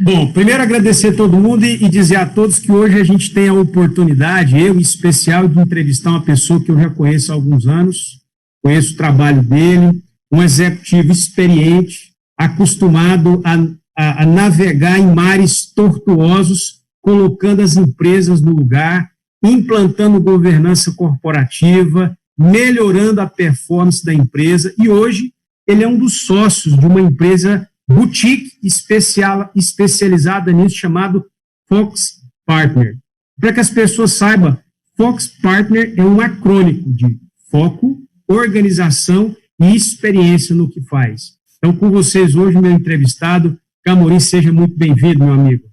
Bom, primeiro agradecer a todo mundo e dizer a todos que hoje a gente tem a oportunidade, eu em especial, de entrevistar uma pessoa que eu já conheço há alguns anos, conheço o trabalho dele, um executivo experiente, acostumado a navegar em mares tortuosos, colocando as empresas no lugar, implantando governança corporativa, melhorando a performance da empresa, e hoje ele é um dos sócios de uma empresa boutique especializada nisso, chamado Fox Partner. Para que as pessoas saibam, Fox Partner é um acrônimo de foco, organização e experiência no que faz. Então, com vocês hoje, meu entrevistado, Camorim, seja muito bem-vindo, meu amigo.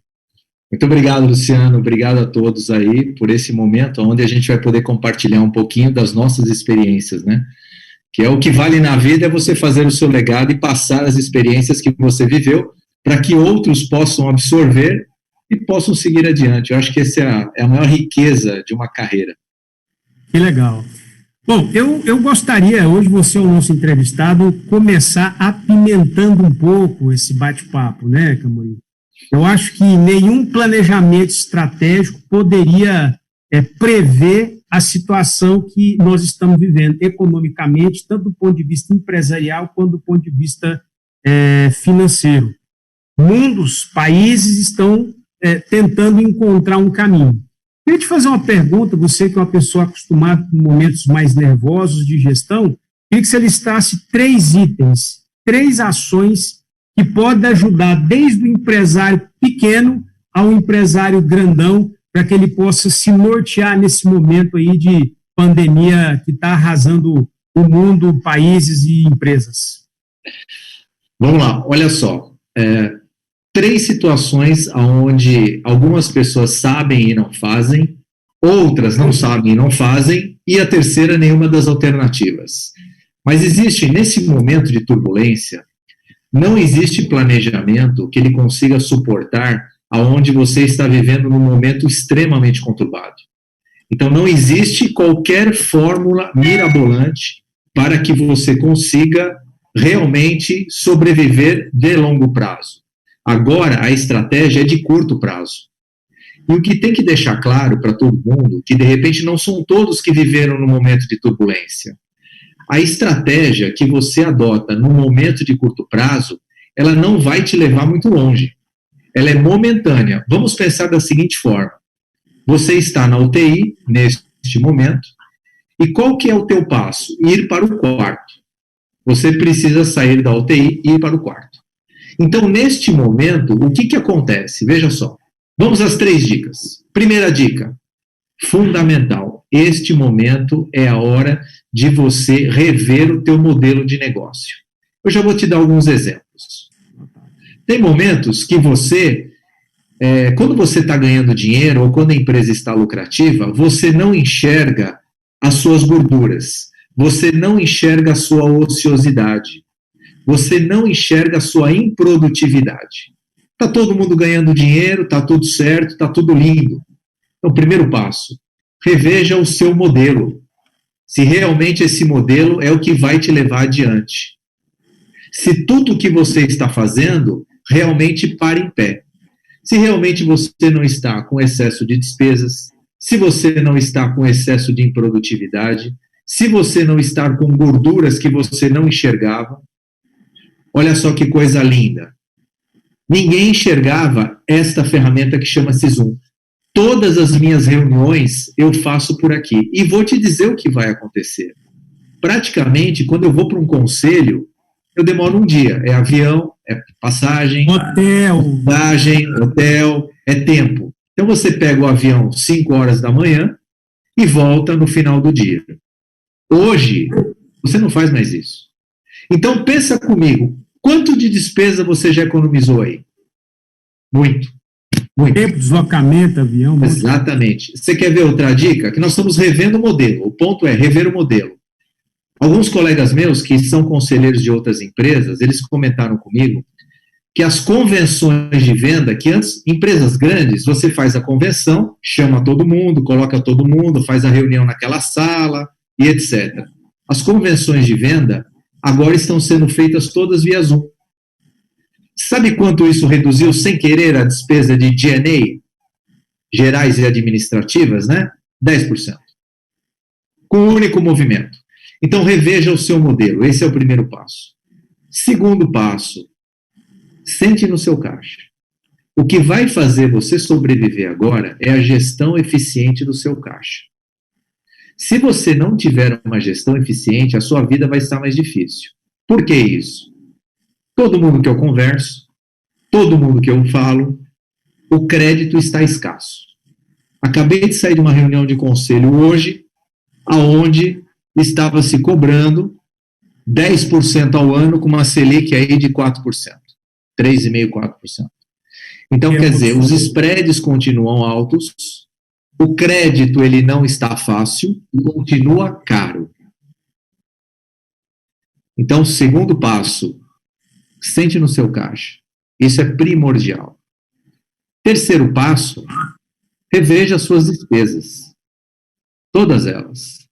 Muito obrigado, Luciano. Obrigado a todos aí por esse momento onde a gente vai poder compartilhar um pouquinho das nossas experiências, né? Que é o que vale na vida, é você fazer o seu legado e passar as experiências que você viveu para que outros possam absorver e possam seguir adiante. Eu acho que essa é a maior riqueza de uma carreira. Que legal. Bom, eu gostaria, hoje você é o nosso entrevistado, começar apimentando um pouco esse bate-papo, né, Camorim? Eu acho que nenhum planejamento estratégico poderia prever a situação que nós estamos vivendo economicamente, tanto do ponto de vista empresarial quanto do ponto de vista financeiro. Muitos países estão tentando encontrar um caminho. Queria te fazer uma pergunta, você que é uma pessoa acostumada com momentos mais nervosos de gestão, queria que você listasse 3 itens, 3 ações que podem ajudar desde o empresário pequeno ao empresário grandão, para que ele possa se nortear nesse momento aí de pandemia que está arrasando o mundo, países e empresas. Vamos lá, olha só. 3 situações onde algumas pessoas sabem e não fazem, outras não sabem e não fazem, e a terceira, nenhuma das alternativas. Mas existe, nesse momento de turbulência, não existe planejamento que ele consiga suportar aonde você está vivendo num momento extremamente conturbado. Então, não existe qualquer fórmula mirabolante para que você consiga realmente sobreviver de longo prazo. Agora, a estratégia é de curto prazo. E o que tem que deixar claro para todo mundo, que de repente não são todos que viveram no momento de turbulência. A estratégia que você adota no momento de curto prazo, ela não vai te levar muito longe. Ela é momentânea. Vamos pensar da seguinte forma. Você está na UTI, neste momento, e qual que é o teu passo? Ir para o quarto. Você precisa sair da UTI e ir para o quarto. Então, neste momento, o que acontece? Veja só. Vamos às 3 dicas. Primeira dica, fundamental. Este momento é a hora de você rever o teu modelo de negócio. Eu já vou te dar alguns exemplos. Tem momentos que você, quando você está ganhando dinheiro ou quando a empresa está lucrativa, você não enxerga as suas gorduras, você não enxerga a sua ociosidade, você não enxerga a sua improdutividade. Está todo mundo ganhando dinheiro, está tudo certo, está tudo lindo. Então, primeiro passo, reveja o seu modelo. Se realmente esse modelo é o que vai te levar adiante. Se tudo o que você está fazendo realmente para em pé. Se realmente você não está com excesso de despesas, se você não está com excesso de improdutividade, se você não está com gorduras que você não enxergava, olha só que coisa linda. Ninguém enxergava esta ferramenta que chama-se Zoom. Todas as minhas reuniões eu faço por aqui. E vou te dizer o que vai acontecer. Praticamente, quando eu vou para um conselho, eu demoro um dia. É avião, é passagem, hotel, é tempo. Então você pega o avião 5 horas da manhã e volta no final do dia. Hoje, você não faz mais isso. Então pensa comigo, quanto de despesa você já economizou aí? Muito. Tempo, deslocamento, avião. Exatamente. Você quer ver outra dica? Que nós estamos revendo o modelo. O ponto é rever o modelo. Alguns colegas meus que são conselheiros de outras empresas, eles comentaram comigo que as convenções de venda, que antes, empresas grandes, você faz a convenção, chama todo mundo, coloca todo mundo, faz a reunião naquela sala e etc. As convenções de venda agora estão sendo feitas todas via Zoom. Sabe quanto isso reduziu, sem querer, a despesa de G&A, gerais e administrativas, né? 10%. Com um único movimento. Então, reveja o seu modelo. Esse é o primeiro passo. Segundo passo, sente no seu caixa. O que vai fazer você sobreviver agora é a gestão eficiente do seu caixa. Se você não tiver uma gestão eficiente, a sua vida vai estar mais difícil. Por que isso? Todo mundo que eu converso, todo mundo que eu falo, o crédito está escasso. Acabei de sair de uma reunião de conselho hoje, aonde estava se cobrando 10% ao ano com uma Selic aí de 4%. 3,5%, 4%. Então, quer dizer, os spreads continuam altos, o crédito ele não está fácil e continua caro. Então, segundo passo, sente no seu caixa. Isso é primordial. Terceiro passo, reveja as suas despesas. Todas elas.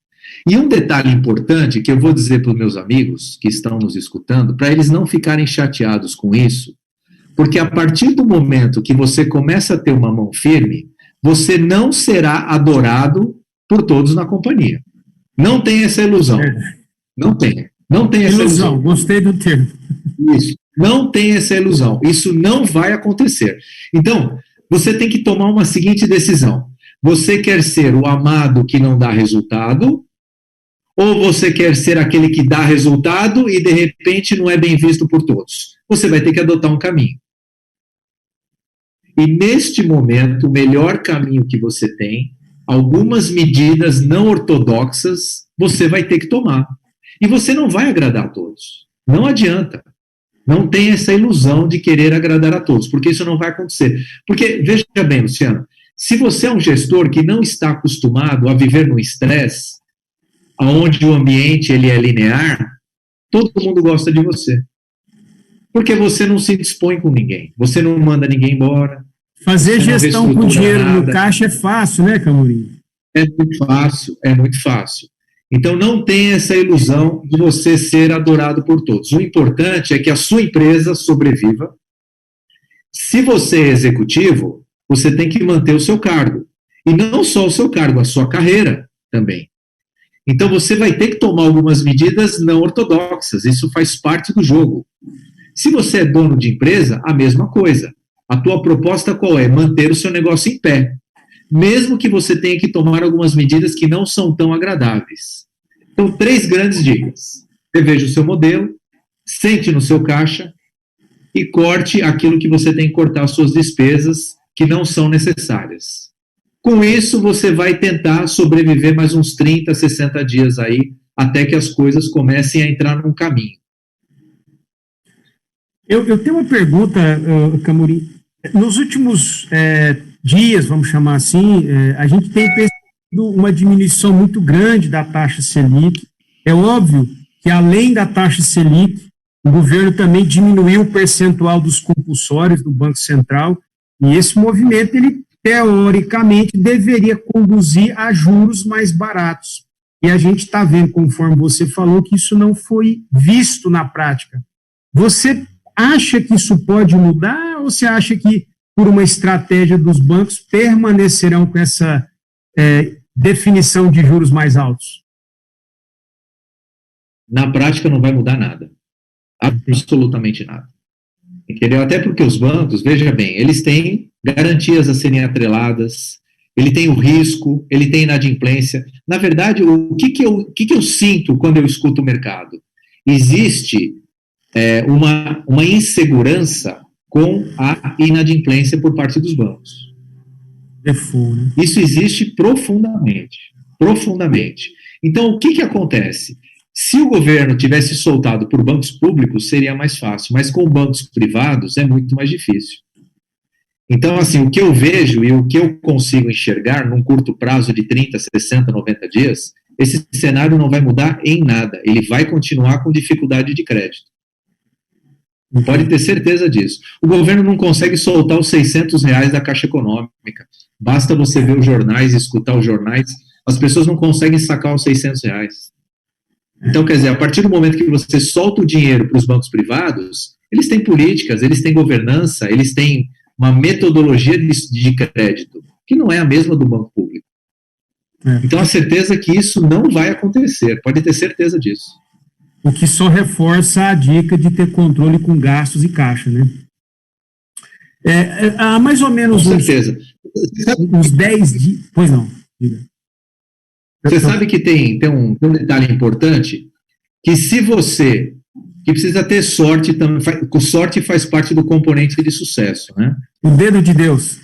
E um detalhe importante que eu vou dizer para os meus amigos que estão nos escutando, para eles não ficarem chateados com isso, porque a partir do momento que você começa a ter uma mão firme, você não será adorado por todos na companhia. Não tem essa ilusão. Não tem. Não tem essa ilusão. Gostei do termo. Isso. Não tem essa ilusão. Isso não vai acontecer. Então, você tem que tomar uma seguinte decisão. Você quer ser o amado que não dá resultado, ou você quer ser aquele que dá resultado e, de repente, não é bem visto por todos? Você vai ter que adotar um caminho. E, neste momento, o melhor caminho que você tem, algumas medidas não ortodoxas, você vai ter que tomar. E você não vai agradar a todos. Não adianta. Não tem essa ilusão de querer agradar a todos, porque isso não vai acontecer. Porque, veja bem, Luciano, se você é um gestor que não está acostumado a viver no estresse, onde o ambiente ele é linear, todo mundo gosta de você. Porque você não se dispõe com ninguém, você não manda ninguém embora. Fazer gestão com dinheiro no caixa é fácil, né, Camurim? É muito fácil, é muito fácil. Então não tem essa ilusão de você ser adorado por todos. O importante é que a sua empresa sobreviva. Se você é executivo, você tem que manter o seu cargo. E não só o seu cargo, a sua carreira também. Então você vai ter que tomar algumas medidas não ortodoxas, isso faz parte do jogo. Se você é dono de empresa, a mesma coisa. A tua proposta qual é? Manter o seu negócio em pé. Mesmo que você tenha que tomar algumas medidas que não são tão agradáveis. Então, 3 grandes dicas. Reveja o seu modelo, sente no seu caixa e corte aquilo que você tem que cortar, as suas despesas que não são necessárias. Com isso, você vai tentar sobreviver mais uns 30, 60 dias aí, até que as coisas comecem a entrar num caminho. Eu tenho uma pergunta, Camurim. Nos últimos dias, vamos chamar assim, a gente tem percebido uma diminuição muito grande da taxa Selic. É óbvio que, além da taxa Selic, o governo também diminuiu o percentual dos compulsórios do Banco Central, e esse movimento, ele teoricamente, deveria conduzir a juros mais baratos. E a gente está vendo, conforme você falou, que isso não foi visto na prática. Você acha que isso pode mudar, ou você acha que, por uma estratégia dos bancos, permanecerão com essa definição de juros mais altos? Na prática não vai mudar nada. Absolutamente nada. Entendeu? Até porque os bancos, veja bem, eles têm garantias a serem atreladas, ele tem o risco, ele tem inadimplência. Na verdade, o que eu sinto quando eu escuto o mercado? Existe uma insegurança com a inadimplência por parte dos bancos. Isso existe profundamente. Profundamente. Então, o que acontece? Se o governo tivesse soltado por bancos públicos, seria mais fácil, mas com bancos privados é muito mais difícil. Então, assim, o que eu vejo e o que eu consigo enxergar num curto prazo de 30, 60, 90 dias, esse cenário não vai mudar em nada. Ele vai continuar com dificuldade de crédito. Pode ter certeza disso. O governo não consegue soltar os R$ 600 da Caixa Econômica. Basta você ver os jornais, escutar os jornais, as pessoas não conseguem sacar os R$ 600. Então, quer dizer, a partir do momento que você solta o dinheiro para os bancos privados, eles têm políticas, eles têm governança, eles têm uma metodologia de crédito, que não é a mesma do banco público. Então, a certeza é que isso não vai acontecer, pode ter certeza disso. O que só reforça a dica de ter controle com gastos e caixa, né? Há mais ou menos com certeza. uns 10 dias... Pois não, diga. Você sabe que tem um detalhe importante, que se você... que precisa ter sorte, também, sorte faz parte do componente de sucesso, né? O dedo de Deus.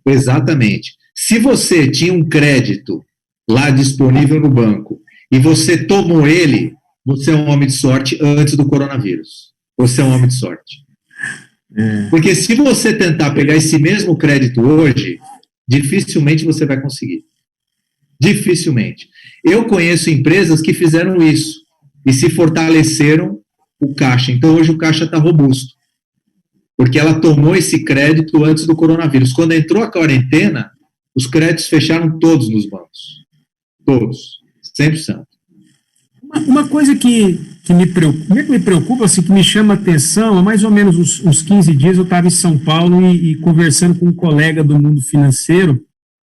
Exatamente. Se você tinha um crédito lá disponível no banco e você tomou ele, você é um homem de sorte antes do coronavírus. Você é um homem de sorte. Porque se você tentar pegar esse mesmo crédito hoje, dificilmente você vai conseguir. Dificilmente. Eu conheço empresas que fizeram isso e se fortaleceram o caixa. Então, hoje o caixa está robusto. Porque ela tomou esse crédito antes do coronavírus. Quando entrou a quarentena, os créditos fecharam todos nos bancos. Todos. 100%. Uma coisa que me preocupa, assim, que me chama a atenção, há mais ou menos uns 15 dias eu estava em São Paulo e conversando com um colega do mundo financeiro,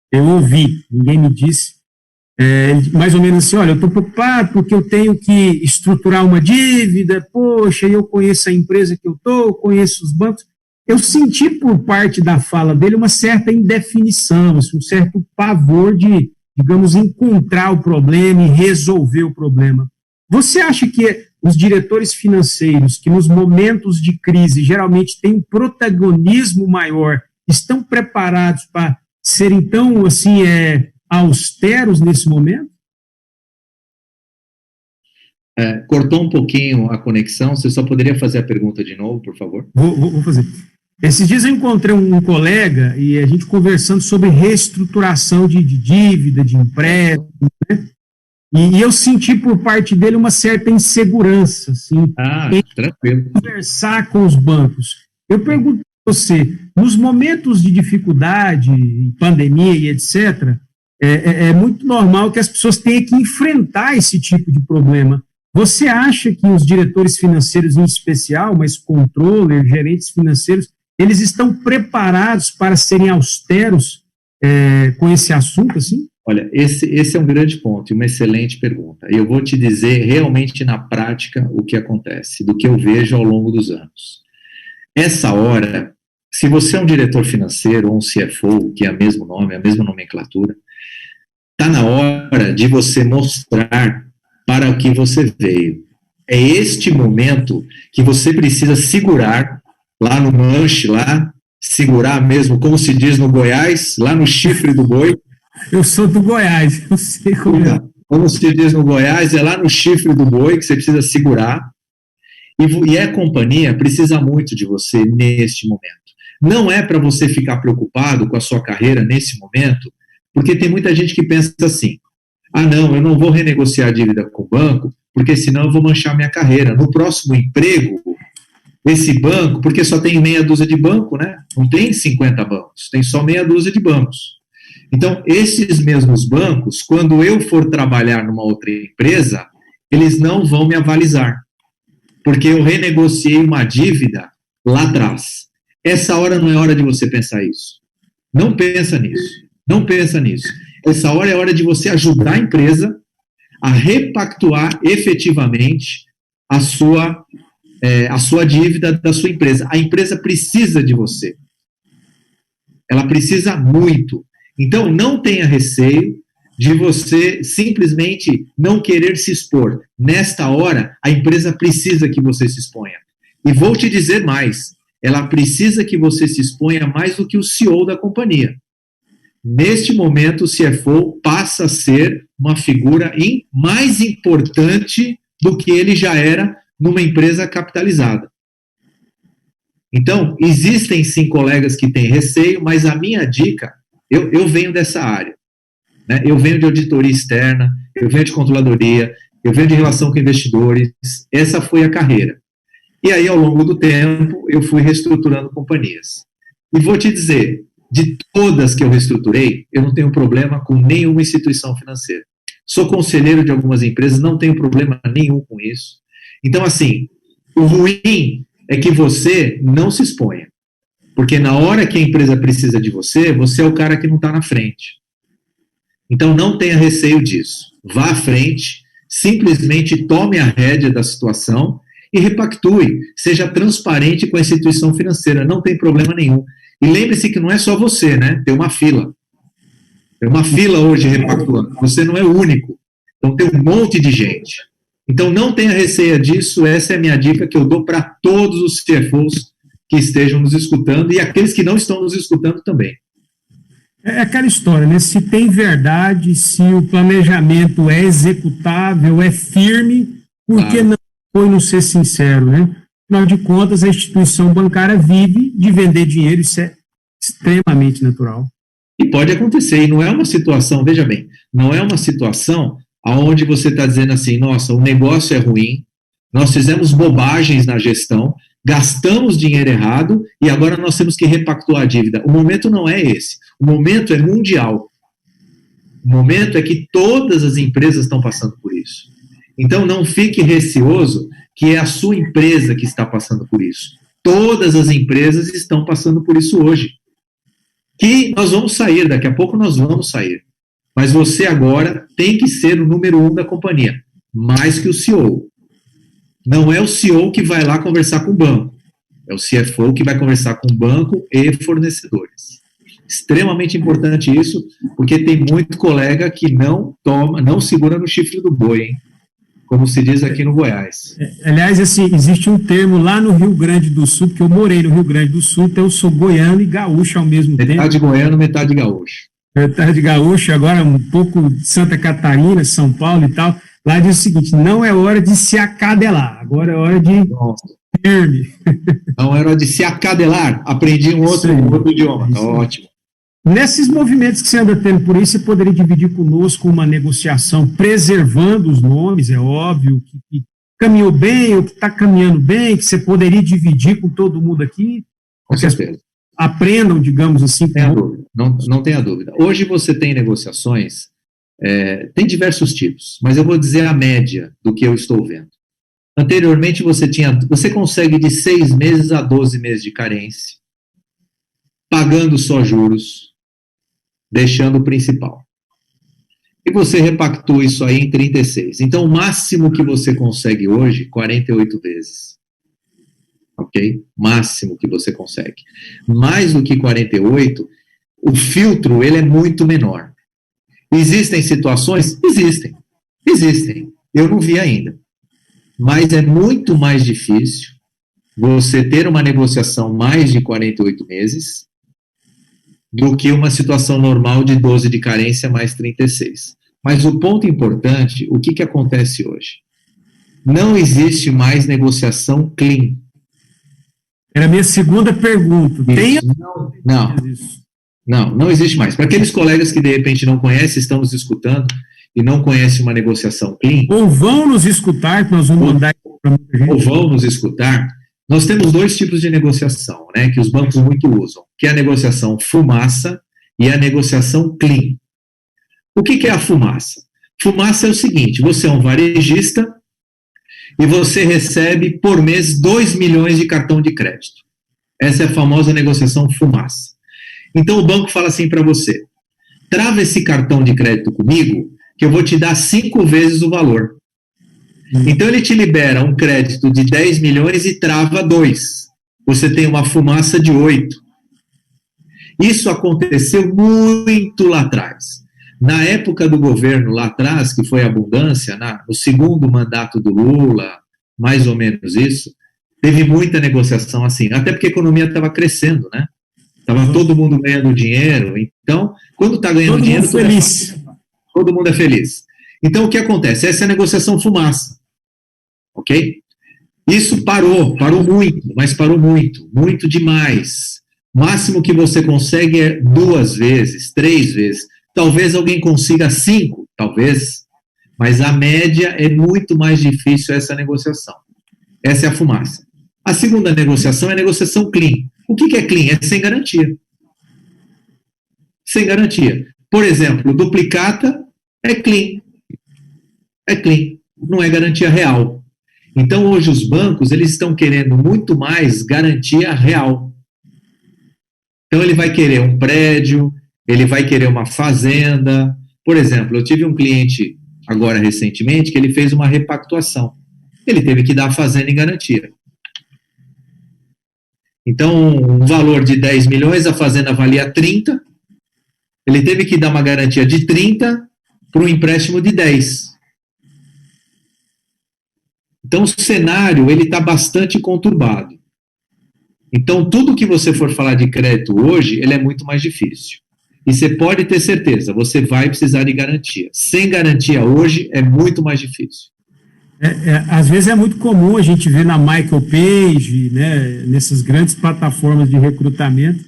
eu ouvi, ninguém me disse, mais ou menos assim, olha, eu estou preocupado porque eu tenho que estruturar uma dívida, poxa, eu conheço a empresa que eu estou, conheço os bancos. Eu senti por parte da fala dele uma certa indefinição, assim, um certo pavor de, digamos, encontrar o problema e resolver o problema. Você acha que os diretores financeiros, que nos momentos de crise geralmente têm um protagonismo maior, estão preparados para serem tão, assim, austeros nesse momento? Cortou um pouquinho a conexão, você só poderia fazer a pergunta de novo, por favor? Vou fazer. Esses dias eu encontrei um colega e a gente conversando sobre reestruturação de dívida, de empréstimo, né? E eu senti por parte dele uma certa insegurança, assim, tranquilo. Conversar com os bancos. Eu pergunto para você, nos momentos de dificuldade, pandemia e etc., é muito normal que as pessoas tenham que enfrentar esse tipo de problema. Você acha que os diretores financeiros em especial, mas controller, gerentes financeiros, eles estão preparados para serem austeros com esse assunto, assim? Olha, esse é um grande ponto e uma excelente pergunta. E eu vou te dizer realmente na prática o que acontece, do que eu vejo ao longo dos anos. Essa hora, se você é um diretor financeiro ou um CFO, que é o mesmo nome, a mesma nomenclatura, está na hora de você mostrar para o que você veio. É este momento que você precisa segurar lá no manche, lá, segurar mesmo, como se diz no Goiás, lá no chifre do boi. Eu sou do Goiás, eu sei como é. Como se diz no Goiás, é lá no chifre do boi que você precisa segurar. E a companhia precisa muito de você neste momento. Não é para você ficar preocupado com a sua carreira nesse momento, porque tem muita gente que pensa assim, não, eu não vou renegociar a dívida com o banco, porque senão eu vou manchar minha carreira. No próximo emprego, esse banco, porque só tem meia dúzia de banco, né? Não tem 50 bancos, tem só meia dúzia de bancos. Então, esses mesmos bancos, quando eu for trabalhar numa outra empresa, eles não vão me avalizar, porque eu renegociei uma dívida lá atrás. Essa hora não é hora de você pensar isso. Não pensa nisso. Não pensa nisso. Essa hora é hora de você ajudar a empresa a repactuar efetivamente a sua dívida da sua empresa. A empresa precisa de você. Ela precisa muito. Então, não tenha receio de você simplesmente não querer se expor. Nesta hora, a empresa precisa que você se exponha. E vou te dizer mais, ela precisa que você se exponha mais do que o CEO da companhia. Neste momento, o CFO passa a ser uma figura mais importante do que ele já era numa empresa capitalizada. Então, existem sim colegas que têm receio, mas a minha dica, eu venho dessa área, né? Eu venho de auditoria externa, eu venho de controladoria, eu venho de relação com investidores, essa foi a carreira. E aí, ao longo do tempo, eu fui reestruturando companhias. E vou te dizer, de todas que eu reestruturei, eu não tenho problema com nenhuma instituição financeira. Sou conselheiro de algumas empresas, não tenho problema nenhum com isso. Então, assim, o ruim é que você não se exponha. Porque na hora que a empresa precisa de você, você é o cara que não está na frente. Então, não tenha receio disso. Vá à frente, simplesmente tome a rédea da situação e repactue. Seja transparente com a instituição financeira, não tem problema nenhum. E lembre-se que não é só você, né? Tem uma fila. Tem uma fila hoje repactuando. Você não é o único. Então, tem um monte de gente. Então, não tenha receio disso. Essa é a minha dica que eu dou para todos os CFOs que estejam nos escutando e aqueles que não estão nos escutando também. É aquela história, né? Se tem verdade, se o planejamento é executável, é firme, por que não foi não ser sincero, né? Afinal de contas, a instituição bancária vive de vender dinheiro, isso é extremamente natural. E pode acontecer, e não é uma situação, veja bem, não é uma situação onde você está dizendo assim, nossa, o negócio é ruim, nós fizemos bobagens na gestão, gastamos dinheiro errado e agora nós temos que repactuar a dívida. O momento não é esse. O momento é mundial. O momento é que todas as empresas estão passando por isso. Então, não fique receoso que é a sua empresa que está passando por isso. Todas as empresas estão passando por isso hoje. Que nós vamos sair, daqui a pouco nós vamos sair. Mas você agora tem que ser o número 1 da companhia, mais que o CEO. Não é o CEO que vai lá conversar com o banco, é o CFO que vai conversar com o banco e fornecedores. Extremamente importante isso, porque tem muito colega que não segura no chifre do boi, hein? Como se diz aqui no Goiás. Aliás, assim, existe um termo lá no Rio Grande do Sul, porque eu morei no Rio Grande do Sul, então eu sou goiano e gaúcho ao mesmo tempo. Metade goiano, metade gaúcho. Metade gaúcho, agora um pouco de Santa Catarina, São Paulo e tal. Lá diz o seguinte, não é hora de se acadelar, agora é hora de firme. Não é hora de se acadelar. Aprendi um outro idioma, tá ótimo. Nesses movimentos que você anda tendo por aí, você poderia dividir conosco uma negociação preservando os nomes, é óbvio, que caminhou bem, ou que está caminhando bem, que você poderia dividir com todo mundo aqui? Com certeza. Aprendam, digamos assim. Não tenha dúvida. Hoje você tem negociações, tem diversos tipos, mas eu vou dizer a média do que eu estou vendo. Anteriormente você consegue de 6 meses a 12 meses de carência, pagando só juros, deixando o principal. E você repactua isso aí em 36. Então, o máximo que você consegue hoje, 48 vezes. Ok? Máximo que você consegue. Mais do que 48, o filtro, ele é muito menor. Existem situações? Existem. Eu não vi ainda. Mas é muito mais difícil você ter uma negociação mais de 48 meses do que uma situação normal de 12 de carência mais 36. Mas o ponto importante, o que acontece hoje? Não existe mais negociação clean. Era a minha segunda pergunta. Não existe mais. Para aqueles colegas que de repente não conhecem, estão nos escutando e não conhecem uma negociação clean. Ou vão nos escutar, que nós vamos mandar para muita gente. Ou vão nos escutar. Nós temos 2 tipos de negociação, né, que os bancos muito usam, que é a negociação fumaça e a negociação clean. O que é a fumaça? Fumaça é o seguinte, você é um varejista e você recebe por mês 2 milhões de cartão de crédito. Essa é a famosa negociação fumaça. Então o banco fala assim para você, trava esse cartão de crédito comigo que eu vou te dar 5 vezes o valor. Então ele te libera um crédito de 10 milhões e trava 2. Você tem uma fumaça de 8. Isso aconteceu muito lá atrás. Na época do governo lá atrás, que foi a abundância, no segundo mandato do Lula, mais ou menos isso, teve muita negociação assim, até porque a economia estava crescendo, né? Estava todo mundo ganhando dinheiro, então, quando está ganhando dinheiro... Todo mundo é feliz. Então, o que acontece? Essa é a negociação fumaça. Ok? Isso parou muito, mas parou muito demais. O máximo que você consegue é 2 vezes, 3 vezes. Talvez alguém consiga 5, talvez, mas a média é muito mais difícil essa negociação. Essa é a fumaça. A segunda negociação é a negociação clean. O que é clean? É sem garantia. Sem garantia. Por exemplo, duplicata é clean. É clean. Não é garantia real. Então, hoje, os bancos eles estão querendo muito mais garantia real. Então, ele vai querer um prédio, ele vai querer uma fazenda. Por exemplo, eu tive um cliente agora recentemente que ele fez uma repactuação. Ele teve que dar a fazenda em garantia. Então, um valor de 10 milhões, a fazenda valia 30, ele teve que dar uma garantia de 30 para um empréstimo de 10. Então, o cenário ele está bastante conturbado. Então, tudo que você for falar de crédito hoje, ele é muito mais difícil. E você pode ter certeza, você vai precisar de garantia. Sem garantia hoje, é muito mais difícil. Às vezes é muito comum a gente ver na Michael Page, né, nessas grandes plataformas de recrutamento,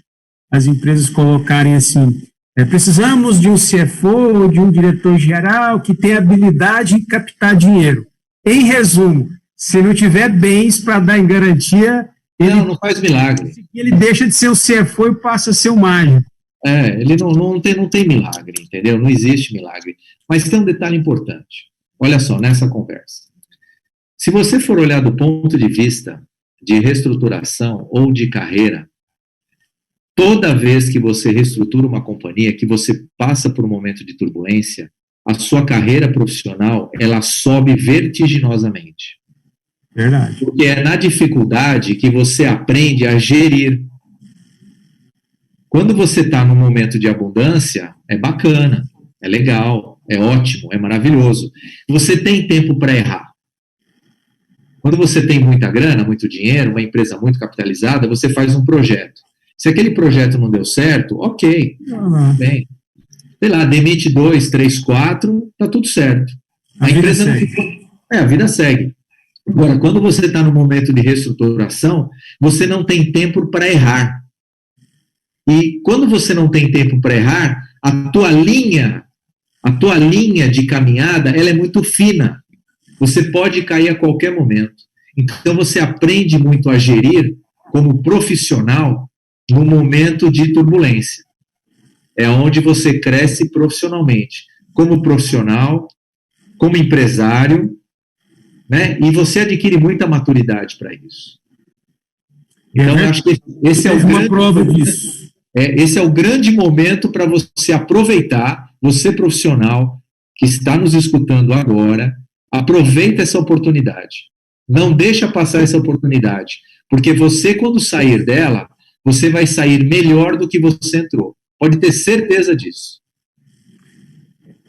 as empresas colocarem assim, precisamos de um CFO, de um diretor-geral que tenha habilidade em captar dinheiro. Em resumo, se não tiver bens para dar em garantia, não faz milagre. Ele deixa de ser o CFO e passa a ser o mágico. Ele não tem milagre, entendeu? Não existe milagre. Mas tem um detalhe importante. Olha só, nessa conversa. Se você for olhar do ponto de vista de reestruturação ou de carreira, toda vez que você reestrutura uma companhia, que você passa por um momento de turbulência, a sua carreira profissional, ela sobe vertiginosamente. Verdade. Porque é na dificuldade que você aprende a gerir. Quando você está num momento de abundância, é bacana, é legal, é ótimo, é maravilhoso. Você tem tempo para errar. Quando você tem muita grana, muito dinheiro, uma empresa muito capitalizada, você faz um projeto. Se aquele projeto não deu certo, ok, bem. Sei lá, demite 2, 3, 4, tá tudo certo. A empresa não ficou... a vida segue. Agora, quando você está no momento de reestruturação, você não tem tempo para errar. E quando você não tem tempo para errar, a tua linha de caminhada, ela é muito fina. Você pode cair a qualquer momento. Então, você aprende muito a gerir como profissional no momento de turbulência. É onde você cresce profissionalmente. Como profissional, como empresário, né? E você adquire muita maturidade para isso. Então, eu acho que esse é uma prova disso. Esse é o grande momento para você aproveitar, você profissional que está nos escutando agora, aproveita essa oportunidade. Não deixa passar essa oportunidade, porque você, quando sair dela, você vai sair melhor do que você entrou. Pode ter certeza disso.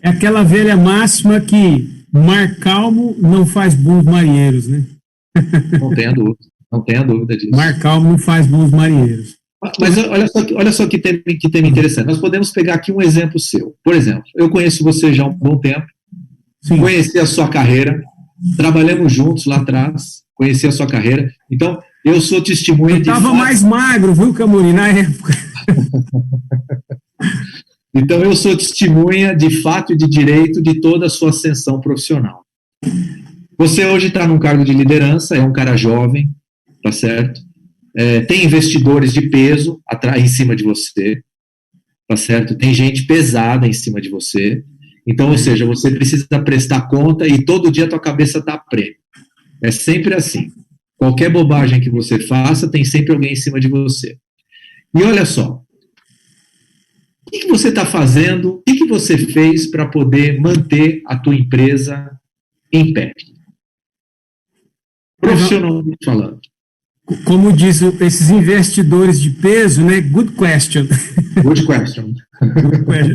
É aquela velha máxima que mar calmo não faz bons marinheiros, né? Não tenha dúvida disso. Mar calmo não faz bons marinheiros. Mas olha só que tema interessante. Nós podemos pegar aqui um exemplo seu. Por exemplo, eu conheço você já há um bom tempo. Sim. Conheci a sua carreira. Trabalhamos juntos lá atrás. Conheci a sua carreira. Então, eu sou testemunha de... Eu estava mais magro, viu, Camorim, na época. Então, eu sou testemunha de fato e de direito de toda a sua ascensão profissional. Você hoje está num cargo de liderança, é um cara jovem, tá certo? Tem investidores de peso em cima de você, tá certo? Tem gente pesada em cima de você. Então, ou seja, você precisa prestar conta e todo dia a tua cabeça está a prêmio. É sempre assim. Qualquer bobagem que você faça, tem sempre alguém em cima de você. E olha só, o que você está fazendo, o que você fez para poder manter a tua empresa em pé? Profissionalmente falando. Como diz esses investidores de peso, né? Good question. Good question.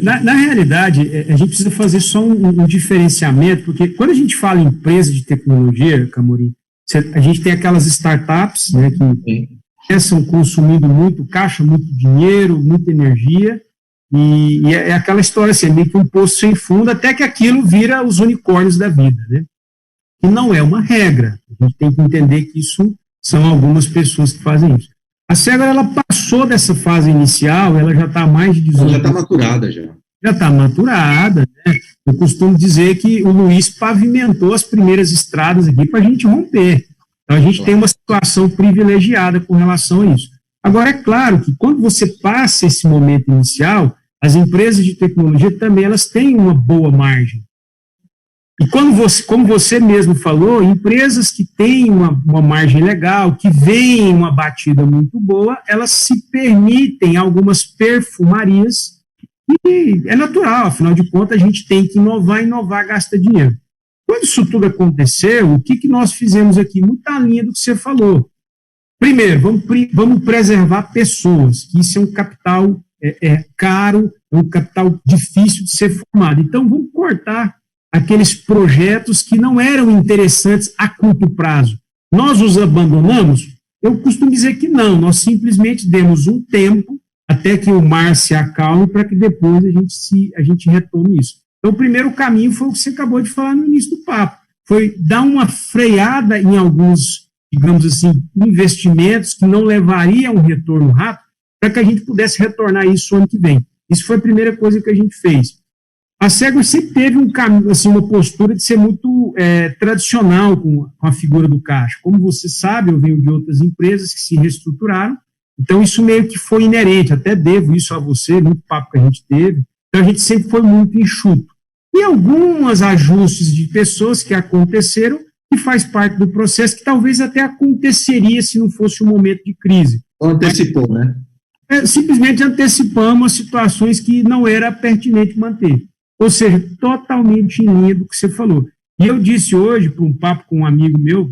Na realidade, a gente precisa fazer só um diferenciamento, porque quando a gente fala em empresa de tecnologia, Camorim, a gente tem aquelas startups, né, que começam consumindo muito caixa, muito dinheiro, muita energia, e é aquela história assim, meio que um poço sem fundo, até que aquilo vira os unicórnios da vida, né? E não é uma regra. A gente tem que entender que isso são algumas pessoas que fazem isso. A Cegro, ela passou dessa fase inicial, ela já está mais de 18 anos. Já está maturada, já. Já está maturada, né? Eu costumo dizer que o Luiz pavimentou as primeiras estradas aqui para a gente romper. Então, a gente tem uma situação privilegiada com relação a isso. Agora, é claro que quando você passa esse momento inicial, as empresas de tecnologia também elas têm uma boa margem. E como você mesmo falou, empresas que têm uma margem legal, que veem uma batida muito boa, elas se permitem algumas perfumarias, e é natural, afinal de contas, a gente tem que inovar gasta dinheiro. Quando isso tudo aconteceu, o que nós fizemos aqui? Muita linha do que você falou. Primeiro, vamos preservar pessoas, que isso é um capital caro, é um capital difícil de ser formado. Então, vamos cortar aqueles projetos que não eram interessantes a curto prazo. Nós os abandonamos? Eu costumo dizer que não, nós simplesmente demos um tempo até que o mar se acalme para que depois a gente retome isso. Então, o primeiro caminho foi o que você acabou de falar no início do papo, foi dar uma freada em alguns, digamos assim, investimentos que não levariam um retorno rápido, para que a gente pudesse retornar isso ano que vem. Isso foi a primeira coisa que a gente fez. A Segra sempre teve um caminho, assim, uma postura de ser muito tradicional com a figura do caixa. Como você sabe, eu venho de outras empresas que se reestruturaram, então isso meio que foi inerente, até devo isso a você, muito papo que a gente teve, então a gente sempre foi muito enxuto. E alguns ajustes de pessoas que aconteceram, que faz parte do processo, que talvez até aconteceria se não fosse um momento de crise. Antecipou, né? Simplesmente antecipamos situações que não era pertinente manter. Ou seja, totalmente em linha do que você falou. E eu disse hoje, para um papo com um amigo meu,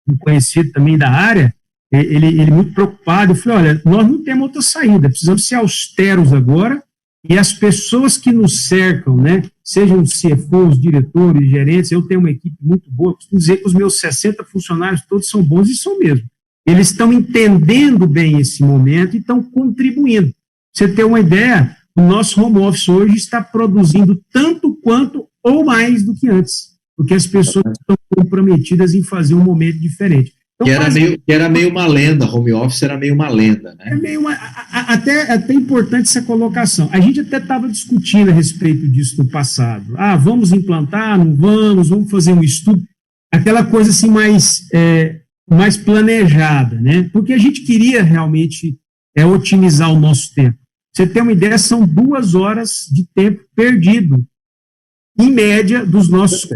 um conhecido também da área, ele muito preocupado, eu falei, olha, nós não temos outra saída, precisamos ser austeros agora, e as pessoas que nos cercam, né, sejam os CFOs, diretores, gerentes, eu tenho uma equipe muito boa, costumo dizer que os meus 60 funcionários todos são bons, e são mesmo. Eles estão entendendo bem esse momento e estão contribuindo. Pra você ter uma ideia, o nosso home office hoje está produzindo tanto quanto ou mais do que antes, porque as pessoas estão comprometidas em fazer um momento diferente. Então, que era meio uma lenda, home office era meio uma lenda, né? Até importante essa colocação. A gente até estava discutindo a respeito disso no passado. Vamos implantar, não vamos fazer um estudo, aquela coisa assim mais planejada, né? Porque a gente queria realmente otimizar o nosso tempo. Você tem uma ideia, são 2 horas de tempo perdido, em média, dos nossos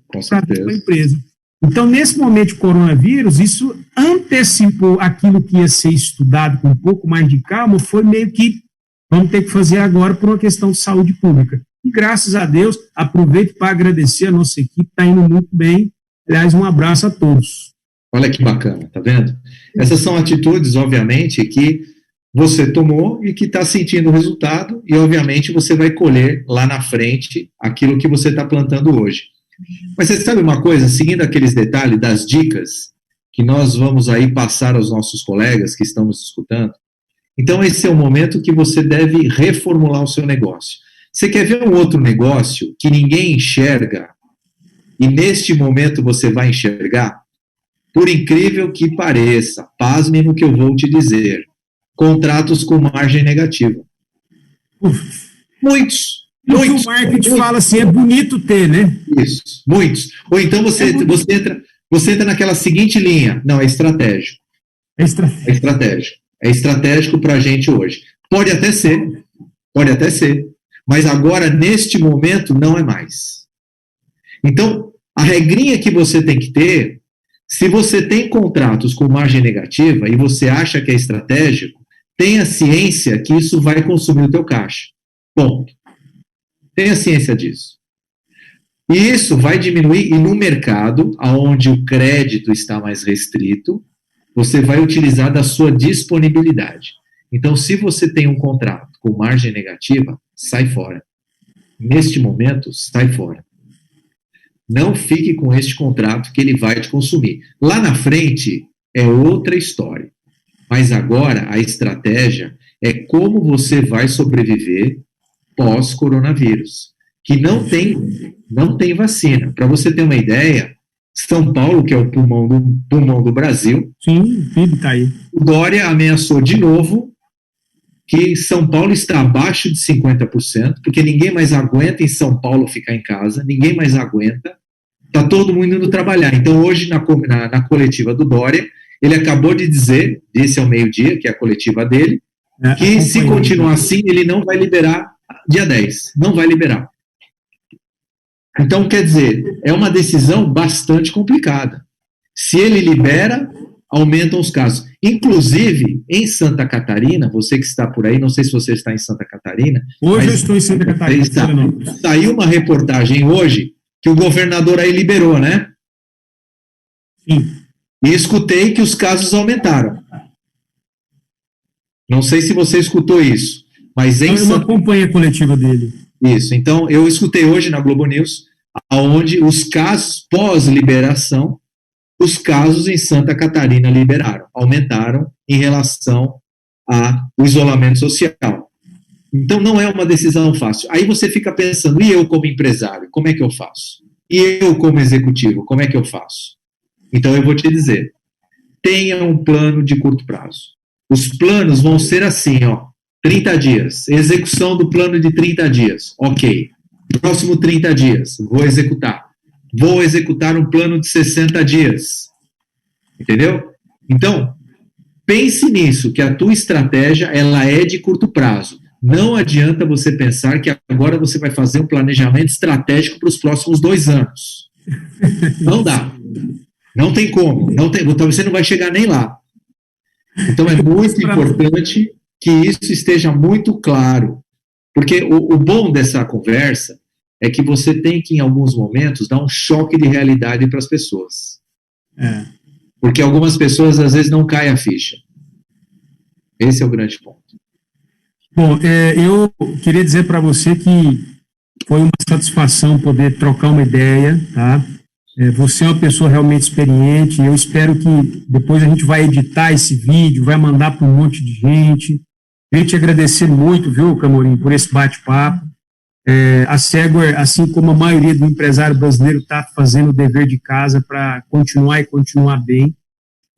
contratos com a empresa. Então, nesse momento de coronavírus, isso antecipou aquilo que ia ser estudado com um pouco mais de calma, foi meio que vamos ter que fazer agora por uma questão de saúde pública. E graças a Deus, aproveito para agradecer a nossa equipe, está indo muito bem. Aliás, um abraço a todos. Olha que bacana, tá vendo? Essas são atitudes, obviamente, que você tomou e que está sentindo o resultado, e obviamente você vai colher lá na frente aquilo que você está plantando hoje. Mas você sabe uma coisa, seguindo aqueles detalhes das dicas que nós vamos aí passar aos nossos colegas que estamos escutando, então esse é o momento que você deve reformular o seu negócio. Você quer ver um outro negócio que ninguém enxerga, e neste momento você vai enxergar? Por incrível que pareça, pasme no que eu vou te dizer, contratos com margem negativa. Muitos. O marketing fala assim, é bonito ter, né? Isso, muitos. Ou então você entra naquela seguinte linha, não, é estratégico. É estratégico. É estratégico para a gente hoje. Pode até ser, mas agora, neste momento, não é mais. Então, a regrinha que você tem que ter, se você tem contratos com margem negativa e você acha que é estratégico, tenha ciência que isso vai consumir o teu caixa. Ponto. Tenha ciência disso. E isso vai diminuir, e no mercado, onde o crédito está mais restrito, você vai utilizar da sua disponibilidade. Então, se você tem um contrato com margem negativa, sai fora. Neste momento, sai fora. Não fique com este contrato que ele vai te consumir. Lá na frente, é outra história. Mas agora, a estratégia é como você vai sobreviver pós-coronavírus, que não tem vacina. Para você ter uma ideia, São Paulo, que é o pulmão do Brasil, sim, o PIB está aí. O Dória ameaçou de novo que São Paulo está abaixo de 50%, porque ninguém mais aguenta em São Paulo ficar em casa, ninguém mais aguenta. está todo mundo indo trabalhar. Então, hoje, na coletiva do Dória, ele acabou de dizer, disse ao meio-dia, que é a coletiva dele, que se continuar assim, ele não vai liberar dia 10. Não vai liberar. Então, quer dizer, é uma decisão bastante complicada. Se ele libera, aumentam os casos. Inclusive, em Santa Catarina, você que está por aí, não sei se você está em Santa Catarina. Hoje eu estou em Santa Catarina. Saiu uma reportagem hoje que o governador aí liberou, né? Sim. E escutei que os casos aumentaram. Não sei se você escutou isso, mas em Eu não acompanho a coletiva dele. Isso, então eu escutei hoje na Globo News, onde os casos pós-liberação, os casos em Santa Catarina aumentaram em relação ao isolamento social. Então não é uma decisão fácil. Aí você fica pensando, e eu como empresário, como é que eu faço? E eu como executivo, como é que eu faço? Então eu vou te dizer, tenha um plano de curto prazo. Os planos vão ser assim, 30 dias, execução do plano de 30 dias, ok. Próximo 30 dias, vou executar um plano de 60 dias, entendeu? Então, pense nisso, que a tua estratégia, ela é de curto prazo. Não adianta você pensar que agora você vai fazer um planejamento estratégico para os próximos 2 anos. Não dá. Não tem como. Você não vai chegar nem lá. Então, é muito importante que isso esteja muito claro. Porque o bom dessa conversa é que você tem que, em alguns momentos, dar um choque de realidade para as pessoas. Porque algumas pessoas, às vezes, não caem a ficha. Esse é o grande ponto. Bom, eu queria dizer para você que foi uma satisfação poder trocar uma ideia, tá? Você é uma pessoa realmente experiente, eu espero que depois a gente vai editar esse vídeo, vai mandar para um monte de gente. Queria te agradecer muito, viu, Camorim, por esse bate-papo. A Segware, assim como a maioria do empresário brasileiro, está fazendo o dever de casa para continuar e continuar bem.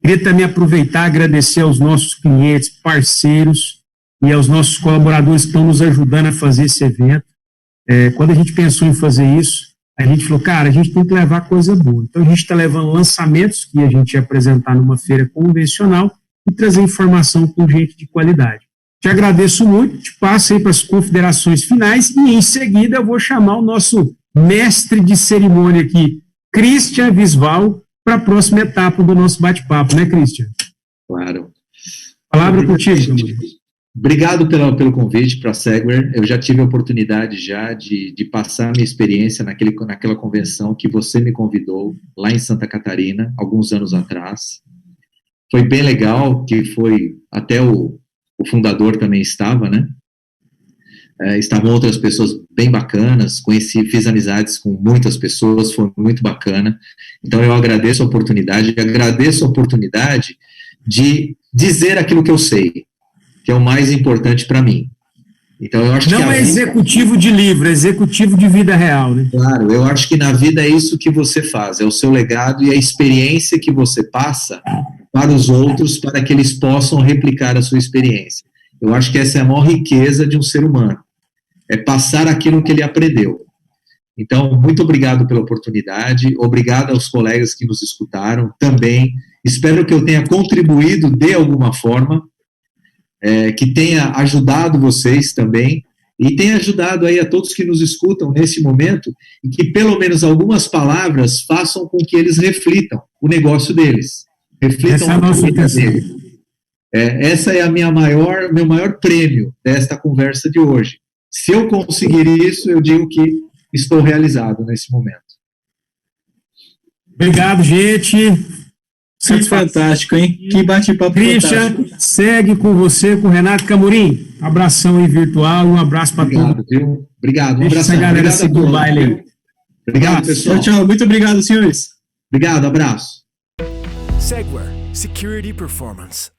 Queria também aproveitar e agradecer aos nossos clientes, parceiros e aos nossos colaboradores que estão nos ajudando a fazer esse evento. Quando a gente pensou em fazer isso, a gente falou, cara, a gente tem que levar coisa boa. Então, a gente está levando lançamentos que a gente ia apresentar numa feira convencional e trazer informação com gente de qualidade. Te agradeço muito, te passo aí para as considerações finais e, em seguida, eu vou chamar o nosso mestre de cerimônia aqui, Christian Visval, para a próxima etapa do nosso bate-papo, né, Christian? Claro. Palavra contigo. Obrigado pelo convite para a Segware. Eu já tive a oportunidade de passar minha experiência naquela convenção que você me convidou lá em Santa Catarina, alguns anos atrás. Foi bem legal, que foi até o fundador também estava, né? Estavam outras pessoas bem bacanas, fiz amizades com muitas pessoas, foi muito bacana. Então eu agradeço a oportunidade de dizer aquilo que eu sei, que é o mais importante para mim. Então eu acho que não é executivo de livro, é executivo de vida real, né? Claro, eu acho que na vida é isso que você faz, é o seu legado e a experiência que você passa para os outros, para que eles possam replicar a sua experiência. Eu acho que essa é a maior riqueza de um ser humano, é passar aquilo que ele aprendeu. Então, muito obrigado pela oportunidade, obrigado aos colegas que nos escutaram também, espero que eu tenha contribuído de alguma forma, que tenha ajudado vocês também, e tenha ajudado aí a todos que nos escutam nesse momento, e que pelo menos algumas palavras façam com que eles reflitam o negócio deles. Reflitam a vida deles. Essa é meu maior prêmio desta conversa de hoje. Se eu conseguir isso, eu digo que estou realizado nesse momento. Obrigado, gente. Que fantástico, hein? Que bate-papo fantástico. Christian, segue com você, com o Renato Camorim. Abração aí virtual e um abraço para todos. Viu? Obrigado. Deixa essa galera seguir o baile aí. Obrigado, pessoal. Tchau. Muito obrigado, senhores. Obrigado, abraço. Segware Security Performance.